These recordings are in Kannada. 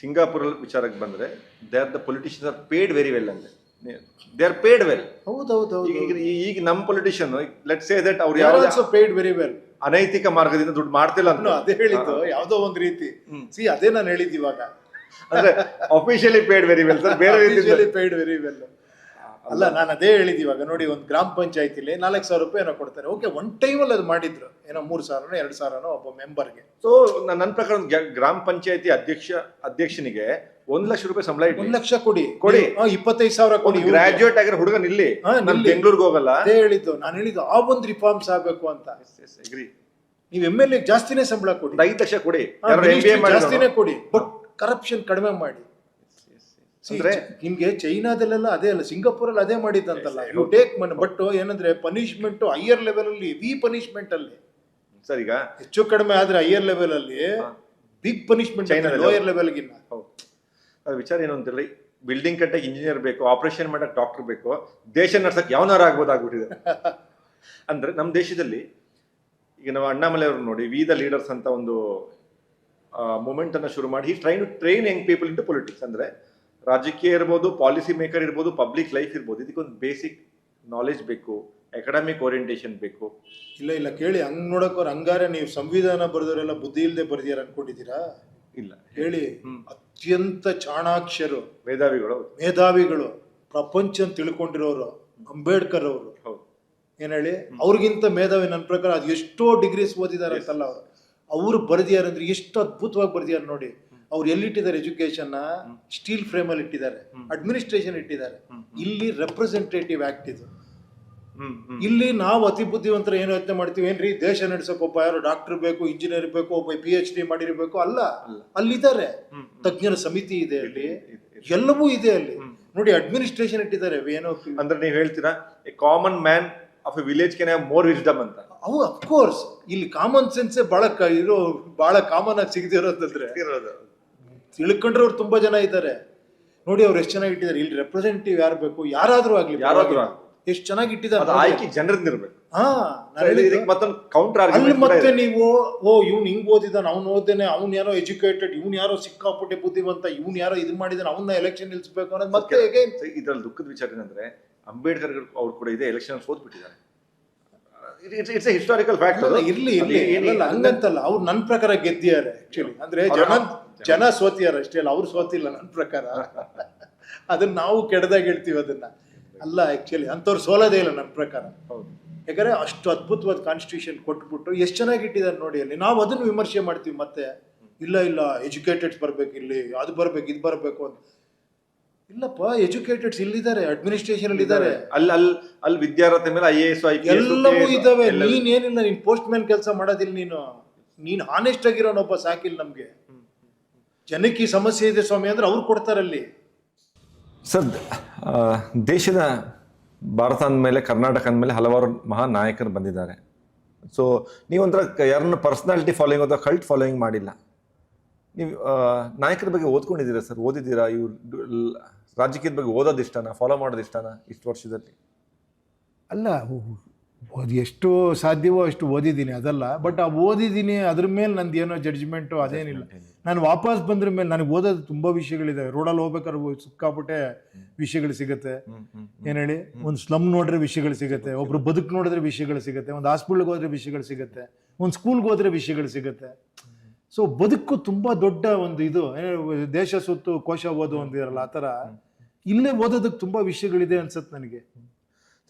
ಸಿಂಗಾಪುರ್ ವಿಚಾರಕ್ಕೆ ಬಂದ್ರೆ they are the politicians are paid very well ಅಂದ್ರೆ ದೇ ಆರ್ ಪೇಡ್ ವೆಲ್. ಹೌದೌದು. ಈಗ ನಮ್ಮ ಪೊಲಿಟಿಷಿಯನ್ ಲೆಟ್ ಸೇ ದಟ್ ಅವ್ರು ಆಲ್ಸೋ ಪೇಡ್ ವೆರಿ ವೆಲ್. ಅನೈತಿಕ ಮಾರ್ಗದಿಂದ ದುಡ್ಡು ಮಾಡ್ತಿಲ್ಲ ಅಂತ ಅದೇ ಹೇಳಿದ್ದು ಯಾವ್ದೋ ಒಂದ್ ರೀತಿ. ಅದೇ ನಾನು ಹೇಳಿದ್ದು ಇವಾಗ ಅಂದ್ರೆ officially paid very well sir, ಬೇರೆ ರೀತಿ ಪೇಡ್ ವೆರಿ ವೆಲ್ ಅಲ್ಲ. ನಾನು ಅದೇ ಹೇಳಿದ್ದು ಇವಾಗ ನೋಡಿ, ಒಂದು ಗ್ರಾಮ ಪಂಚಾಯತಿಲಿ 4,000 ರೂಪಾಯಿ ಏನೋ ಕೊಡ್ತಾರೆ. ಓಕೆ, ಒನ್ ಟೈಮಲ್ಲಿ ಅದು ಮಾಡಿದ್ರು, ಏನೋ 3,000 2,000 ಒಬ್ಬ ಮೆಂಬರ್ಗೆ. ಸೊ ನನ್ನ ಪ್ರಕಾರ ಗ್ರಾಮ ಪಂಚಾಯತಿ ಅಧ್ಯಕ್ಷನಿಗೆ 1,00,000 ರೂಪಾಯಿ ಸಂಬಳ ಇಟ್ಟು 1,00,000 ಕೊಡಿ 25,000 ಕೊಡಿ. ಗ್ರಾಜುಯೇಟ್ ಆಗಿರೋ ಹುಡುಗನ್ ಇಲ್ಲಿ ಬೆಂಗಳೂರಿಗೆ ಹೋಗಲ್ಲ. ಅದೇ ಹೇಳಿದ್ದು ನಾನು ಹೇಳಿದ್ದು, ಆ ಒಂದು ರಿಫಾರ್ಮ್ಸ್ ಆಗ್ಬೇಕು ಅಂತ. ನೀವು MLA ಜಾಸ್ತಿನೇ ಸಂಬಳ ಕೊಡಿ, 5,00,000 ಕೊಡಿ, ಜಾಸ್ತಿನೇ ಕೊಡಿ, ಬಟ್ ಕರಪ್ಷನ್ ಕಡಿಮೆ ಮಾಡಿ. ನಿಮ್ಗೆ ಚೈನಾದಲ್ಲೆಲ್ಲ ಅದೇ ಅಲ್ಲ, ಸಿಂಗಾಪುರಲ್ಲಿ ಅದೇ ಮಾಡಿದ್ದಂತಲ್ಲ. ಯು ಟೇಕ್ ಮನಿ, ಬಟ್ ಏನಂದ್ರೆ ಪನಿಷ್ಮೆಂಟ್ ಹೈಯರ್ ಲೆವೆಲ್ ಅಲ್ಲಿ, ವಿ ಪನಿಷ್ಮೆಂಟ್ ಅಲ್ಲಿ ಸರ್. ಈಗ ಹೆಚ್ಚು ಕಡಿಮೆ ಆದ್ರೆ ಹೈಯರ್ ಲೆವೆಲ್ ಅಲ್ಲಿ ಬಿಗ್ ಪನಿಷ್ಮೆಂಟ್, ಲೋಯರ್ ಲೆವೆಲ್ ಗಿನ್ನ. ವಿಚಾರ ಏನು ಅಂತೇಳಿ, ಬಿಲ್ಡಿಂಗ್ ಕಟ್ಟಕ್ಕೆ ಇಂಜಿನಿಯರ್ ಬೇಕು, ಆಪರೇಷನ್ ಮಾಡಕ್ ಡಾಕ್ಟರ್ ಬೇಕು, ದೇಶ ನಡ್ಸಕ್ ಯಾವನಾರ ಆಗ್ಬೋದಾಗ್ಬಿಟ್ಟಿದೆ. ಅಂದ್ರೆ ನಮ್ಮ ದೇಶದಲ್ಲಿ ಈಗ ನಾವು ಅಣ್ಣಾಮಲೈ ಅವ್ರು ನೋಡಿ, ವಿ ದ ಲೀಡರ್ಸ್ ಅಂತ ಒಂದು ಮೂಮೆಂಟ್ ಅನ್ನ ಶುರು ಮಾಡಿ train to train young people into politics. ಅಂದ್ರೆ ರಾಜಕೀಯ ಇರ್ಬೋದು, ಪಾಲಿಸಿ ಮೇಕರ್ ಇರ್ಬೋದು, ಪಬ್ಲಿಕ್ ಲೈಫ್ ಇರ್ಬೋದು, ಇದಕ್ಕೊಂದು ಬೇಸಿಕ್ ನಾಲೆಜ್ ಬೇಕು, ಅಕಾಡೆಮಿಕ್ ಓರಿಯಂಟೇಶನ್ ಬೇಕು. ಇಲ್ಲ ಕೇಳಿ, ಹಂಗ್ ನೋಡಕ್ ಹಂಗಾರೆ ನೀವು ಸಂವಿಧಾನ ಬರೆದವರೆಲ್ಲ ಬುದ್ಧಿ ಇಲ್ಲದೆ ಬರ್ದಿಯಾರ ಅನ್ಕೊಂಡಿದ್ದೀರಾ? ಇಲ್ಲ ಹೇಳಿ, ಅತ್ಯಂತ ಚಾಣಾಕ್ಷರು, ಮೇಧಾವಿಗಳು, ಪ್ರಪಂಚ ತಿಳ್ಕೊಂಡಿರೋರು ಅಂಬೇಡ್ಕರ್ ಅವರು. ಏನ್ ಹೇಳಿ, ಅವ್ರಿಗಿಂತ ಮೇಧಾವಿ ನನ್ನ ಪ್ರಕಾರ ಅದು ಎಷ್ಟೋ ಡಿಗ್ರೀಸ್ ಓದಿದಾರೆ ಅಂತಲ್ಲ ಅವ್ರು ಬರ್ದಿಯಾರಂದ್ರೆ ಎಷ್ಟು ಅದ್ಭುತವಾಗಿ ಬರ್ದಿಯಾರ ನೋಡಿ. ಅವ್ರು ಎಲ್ಲಿಟ್ಟಿದ್ದಾರೆ ಎಜುಕೇಶನ್, ಸ್ಟೀಲ್ ಫ್ರೇಮ್ ಅಲ್ಲಿ ಇಟ್ಟಿದ್ದಾರೆ, ಅಡ್ಮಿನಿಸ್ಟ್ರೇಷನ್ ಇಟ್ಟಿದ್ದಾರೆ. ಇಲ್ಲಿ ರೆಪ್ರೆಸೆಂಟೇಟಿವ್ ಆಕ್ಟ್ ಇದು. ಇಲ್ಲಿ ನಾವು ಅತಿ ಬುದ್ಧಿವಂತರ ಏನು ಯೋಚನೆ ಮಾಡ್ತೀವಿ, ಏನ್ರಿ ದೇಶ ನಡೆಸಕ್ ಒಬ್ಬ ಯಾರೋ ಡಾಕ್ಟರ್ ಬೇಕು, ಇಂಜಿನಿಯರ್ ಬೇಕು, ಒಬ್ಬ PhD ಮಾಡಿರ್ಬೇಕು. ಅಲ್ಲ, ಅಲ್ಲಿದ್ದಾರೆ ತಜ್ಞರ ಸಮಿತಿ ಇದೆ, ಅಲ್ಲಿ ಎಲ್ಲವೂ ಇದೆ. ಅಲ್ಲಿ ನೋಡಿ ಅಡ್ಮಿನಿಸ್ಟ್ರೇಷನ್ ಇಟ್ಟಿದ್ದಾರೆ. ಏನೋ ಅಂದ್ರೆ ನೀವು ಹೇಳ್ತೀರಾ common man of A village can have more wisdom ಅಂತ. ಅವು ಅಫ್ಕೋರ್ಸ್ ಇಲ್ಲಿ ಕಾಮನ್ ಸೆನ್ಸೇ ಬಹಳ ಕಾಮನ್ ಆಗಿ ಸಿಗದಿರೋದಂದ್ರೆ ತಿಳ್ಕೊಂಡ್ರವ್ರು ತುಂಬಾ ಜನ ಇದ್ದಾರೆ ನೋಡಿ. ಅವ್ರು ಎಷ್ಟು ಚೆನ್ನಾಗಿ ಇಟ್ಟಿದ್ದಾರೆ. ಇಲ್ಲಿ ರೆಪ್ರೆಸೆಂಟೇಟಿವ್ ಯಾರು ಬೇಕು, ಯಾರಾದ್ರೂ ಆಗ್ಲಿ, ಎಷ್ಟು ಚೆನ್ನಾಗಿ ಇಟ್ಟಿದ್ದಾರೆ. ಆಯ್ಕೆ ಜನರದ್ದು ಇರ್ಬೇಕು. ಮತ್ತೆ ನೀವು ಇವ್ನು ಹಿಂಗ್ ಓದಿದಾನ, ಅವ್ನು ಓದ್ದೇನೆ, ಅವ್ನು ಯಾರೋ ಎಜುಕೇಟೆಡ್, ಇವ್ನು ಯಾರೋ ಸಿಕ್ಕಾಪಟ್ಟೆ ಬುದ್ಧಿವಂತ, ಇವ್ನು ಯಾರೋ ಇದು ಮಾಡಿದಾನೆ, ಅವನ್ನ ಎಲೆಕ್ಷನ್ ನಿಲ್ಸ್ಬೇಕು ಅನ್ನೋದು ಮತ್ತೆ ಇದ್ರಲ್ಲಿ ದುಃಖದ ವಿಚಾರ ಏನಂದ್ರೆ, ಅಂಬೇಡ್ಕರ್ ಅವ್ರು ಕೂಡ ಇದೆ ಎಲೆಕ್ಷನ್ ಸೋತ್ಬಿಟ್ಟಿದ್ದಾರೆ. It's a historical fact. ಇರ್ಲಿ ಹಂಗಂತಲ್ಲ, ಅವ್ರು ನನ್ನ ಪ್ರಕಾರ ಗೆದ್ದಿದ್ದಾರೆ ಆಕ್ಚುಲಿ. ಅಂದ್ರೆ ಜನ ಸೋತಿಯಾರ ಅಷ್ಟೇ ಅಲ್ಲ, ಅವ್ರು ಸೋತಿಲ್ಲ ನನ್ನ ಪ್ರಕಾರ. ಅದನ್ನ ನಾವು ಕೆಡದಾಗ ಹೇಳ್ತೀವಿ ಅದನ್ನ. ಅಲ್ಲ, ಆಕ್ಚುಲಿ ಅಂತವ್ರು ಸೋಲೋದೇ ಇಲ್ಲ ನನ್ನ ಪ್ರಕಾರ. ಯಾಕಂದ್ರೆ ಅಷ್ಟು ಅದ್ಭುತವಾದ ಕಾನ್ಸ್ಟಿಟ್ಯೂಷನ್ ಕೊಟ್ಬಿಟ್ಟು ಎಷ್ಟು ಚೆನ್ನಾಗಿ ಇಟ್ಟಿದ್ದಾರೆ ನೋಡಿ. ಅಲ್ಲಿ ನಾವು ಅದನ್ನು ವಿಮರ್ಶೆ ಮಾಡ್ತೀವಿ ಮತ್ತೆ. ಇಲ್ಲ ಎಜುಕೇಟೆಡ್ಸ್ ಬರ್ಬೇಕು, ಇಲ್ಲಿ ಅದು ಬರ್ಬೇಕು, ಇದು ಬರ್ಬೇಕು ಅಂತ. ಇಲ್ಲಪ್ಪ, ಎಜುಕೇಟೆಡ್ಸ್ ಇಲ್ಲಿದ್ದಾರೆ, ಅಡ್ಮಿನಿಸ್ಟ್ರೇಷನ್ ಅಲ್ಲಿ ಇದ್ದಾರೆ, ಅಲ್ಲಿ ವಿದ್ಯಾರ್ಥಿ ಮೇಲೆ IAS ಎಲ್ಲವೂ ಇದಾವೆ. ನೀನೇನಿಲ್ಲ, ನೀನ್ ಪೋಸ್ಟ್ ಮ್ಯಾನ್ ಕೆಲಸ ಮಾಡೋದಿಲ್ಲ, ನೀನು ಹಾನೆಸ್ಟ್ ಆಗಿರೋನೊಬ್ಬ ಸಾಕಿಲ್ಲ ನಮ್ಗೆ. ಜನಕ್ಕೆ ಈ ಸಮಸ್ಯೆ ಇದೆ ಸ್ವಾಮಿ ಅಂದ್ರೆ ಅವ್ರು ಕೊಡ್ತಾರಲ್ಲಿ. ಸರ್, ದೇಶದ ಭಾರತ ಅಂದಮೇಲೆ, ಕರ್ನಾಟಕ ಅಂದಮೇಲೆ ಹಲವಾರು ಮಹಾನ್ ನಾಯಕರು ಬಂದಿದ್ದಾರೆ. ಸೊ ನೀವೊಂಥರ ಯಾರನ್ನ ಪರ್ಸನಾಲಿಟಿ ಫಾಲೋಯಿಂಗ್ ಅಥವಾ ಕಲ್ಟ್ ಫಾಲೋಯಿಂಗ್ ಮಾಡಿಲ್ಲ. ನೀವು ನಾಯಕರ ಬಗ್ಗೆ ಓದ್ಕೊಂಡಿದ್ದೀರಾ ಸರ್? ಓದಿದ್ದೀರಾ? ಇವ್ರು ರಾಜಕೀಯದ ಬಗ್ಗೆ ಓದೋದು ಇಷ್ಟನಾ, ಫಾಲೋ ಮಾಡೋದು ಇಷ್ಟನಾ ಇಷ್ಟು ವರ್ಷದಲ್ಲಿ? ಅಲ್ಲ, ಎಷ್ಟು ಸಾಧ್ಯವೋ ಅಷ್ಟು ಓದಿದ್ದೀನಿ, ಅದಲ್ಲ. ಬಟ್ ಓದಿದ್ದೀನಿ, ಅದ್ರ ಮೇಲೆ ನಂದು ಏನೋ ಜಡ್ಜ್ಮೆಂಟು ಅದೇನಿಲ್ಲ. ನಾನು ವಾಪಸ್ ಬಂದ್ರ ಮೇಲೆ ನನಗೆ ಓದೋದು ತುಂಬ ವಿಷಯಗಳಿದ್ದಾವೆ. ರೋಡಲ್ಲಿ ಹೋಗ್ಬೇಕಾದ್ರೆ ಸಿಕ್ಕಾಪಟ್ಟೆ ವಿಷಯಗಳು ಸಿಗುತ್ತೆ. ಏನು ಹೇಳಿ, ಒಂದು ಸ್ಲಮ್ ನೋಡಿದ್ರೆ ವಿಷಯಗಳು ಸಿಗುತ್ತೆ, ಒಬ್ರು ಬದುಕು ನೋಡಿದ್ರೆ ವಿಷಯಗಳು ಸಿಗುತ್ತೆ, ಒಂದು ಹಾಸ್ಪಿಟ್ಲ್ಗೆ ಹೋದ್ರೆ ವಿಷಯಗಳು ಸಿಗುತ್ತೆ, ಒಂದು ಸ್ಕೂಲ್ಗೆ ಹೋದ್ರೆ ವಿಷಯಗಳು ಸಿಗುತ್ತೆ. ಸೊ ಬದುಕು ತುಂಬ ದೊಡ್ಡ ಒಂದು ಇದು, ದೇಶ ಸುತ್ತು ಕೋಶ ಓದು ಒಂದಿರಲ್ಲ, ಆ ಥರ ಇಲ್ಲೇ ಓದೋದಕ್ಕೆ ತುಂಬ ವಿಷಯಗಳಿದೆ ಅನ್ಸುತ್ತೆ ನನಗೆ.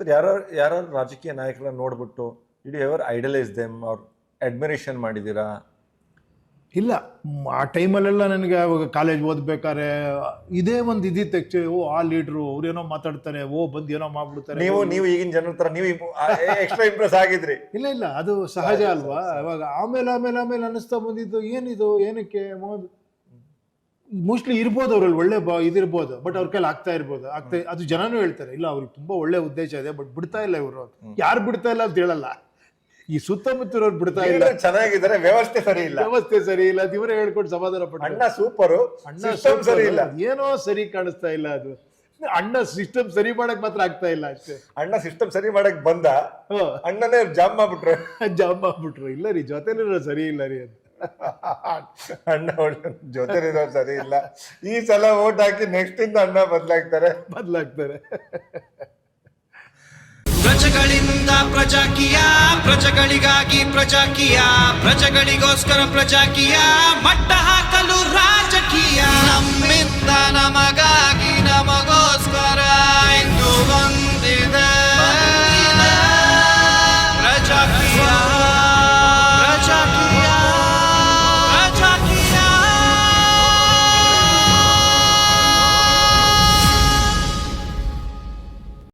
ಸರ್, ಯಾರು ರಾಜಕೀಯ ನಾಯಕರನ್ನ ನೋಡ್ಬಿಟ್ಟು did you ever idealise them or admiration ಮಾಡಿದ್ದೀರಾ? ಇಲ್ಲ, ಆ ಟೈಮಲ್ಲೆಲ್ಲ ನನಗೆ ಅವಾಗ ಕಾಲೇಜ್ ಓದ್ಬೇಕಾದ್ರೆ ಇದೇ ಒಂದು ಇದಿತ್ತು ಆ್ಯಕ್ಚುಲಿ. ಆ ಲೀಡ್ರು ಅವ್ರೇನೋ ಮಾತಾಡ್ತಾರೆ, ಬಂದು ಏನೋ ಮಾಡ್ಬಿಡ್ತಾರೆ. ನೀವು ಈಗಿನ ಜನರ ಥರ ನೀವು ಎಕ್ಸ್ಟ್ರಾ ಇಂಪ್ರೆಸ್ ಆಗಿದ್ರಿ? ಇಲ್ಲ, ಅದು ಸಹಜ ಅಲ್ವಾ. ಅವಾಗ ಆಮೇಲೆ ಅನ್ನಿಸ್ತಾ ಬಂದಿದ್ದು, ಏನಿದು, ಏನಕ್ಕೆ ಮೋಸ್ಟ್ಲಿ ಇರ್ಬೋದು ಅವ್ರಲ್ಲಿ ಒಳ್ಳೆ ಇದಿರ್ಬೋದು, ಬಟ್ ಅವ್ರ ಕೈಲಿ ಆಗ್ತಾ ಅದು ಜನನೂ ಹೇಳ್ತಾರೆ. ಇಲ್ಲ, ಅವ್ರಿಗೆ ತುಂಬಾ ಒಳ್ಳೆ ಉದ್ದೇಶ ಇದೆ, ಬಟ್ ಬಿಡ್ತಾ ಇಲ್ಲ ಇವರು. ಯಾರು ಬಿಡ್ತಾ ಇಲ್ಲ ಅಂತ ಹೇಳಲ್ಲ, ಈ ಸುತ್ತಮುತ್ತಲವ್ರು ಬಿಡ್ತಾ ಇಲ್ಲ. ಚೆನ್ನಾಗಿದ್ದಾರೆ, ವ್ಯವಸ್ಥೆ ಸರಿ ಇಲ್ಲ, ಇವರೇ ಹೇಳ್ಕೊಂಡು ಸಮಾಧಾನ ಪಡ್ತಾರೆ. ಅಣ್ಣ ಸೂಪರ್, ಅಣ್ಣ ಸರಿ ಇಲ್ಲ, ಏನೋ ಸರಿ ಕಾಣಿಸ್ತಾ ಇಲ್ಲ. ಅದು ಅಣ್ಣ ಸಿಸ್ಟಮ್ ಸರಿ ಮಾಡಕ್ ಮಾತ್ರ ಆಗ್ತಾ ಇಲ್ಲ ಅಷ್ಟೇ. ಅಣ್ಣ ಸಿಸ್ಟಮ್ ಸರಿ ಮಾಡಕ್ ಬಂದ, ಅಣ್ಣನೇ ಜಾಮ್ ಮಾಡ್ಬಿಟ್ರು. ಇಲ್ಲ ರೀ, ಜೊತೆಲಿರೋ ಸರಿ ಇಲ್ಲ ರೀ ಅಂತ. ಅಣ್ಣ ಒಳ್ಳೆ ಜೊತೆಲಿರೋರು ಸರಿ ಇಲ್ಲ. ಈ ಸಲ ಓಟ್ ಹಾಕಿ ನೆಕ್ಸ್ಟ್ ಇಂದ ಅಣ್ಣ ಬದಲಾಗ್ತಾರೆ. ಪ್ರಜೆಗಳಿಂದ ಪ್ರಜಾಕೀಯ, ಪ್ರಜೆಗಳಿಗಾಗಿ ಪ್ರಜಾಕೀಯ, ಪ್ರಜೆಗಳಿಗೋಸ್ಕರ ಪ್ರಜಾಕೀಯ, ಮಟ್ಟ ಹಾಕಲು ರಾಜಕೀಯ. ನಮ್ಮಿಂದ ನಮಗಾಗಿ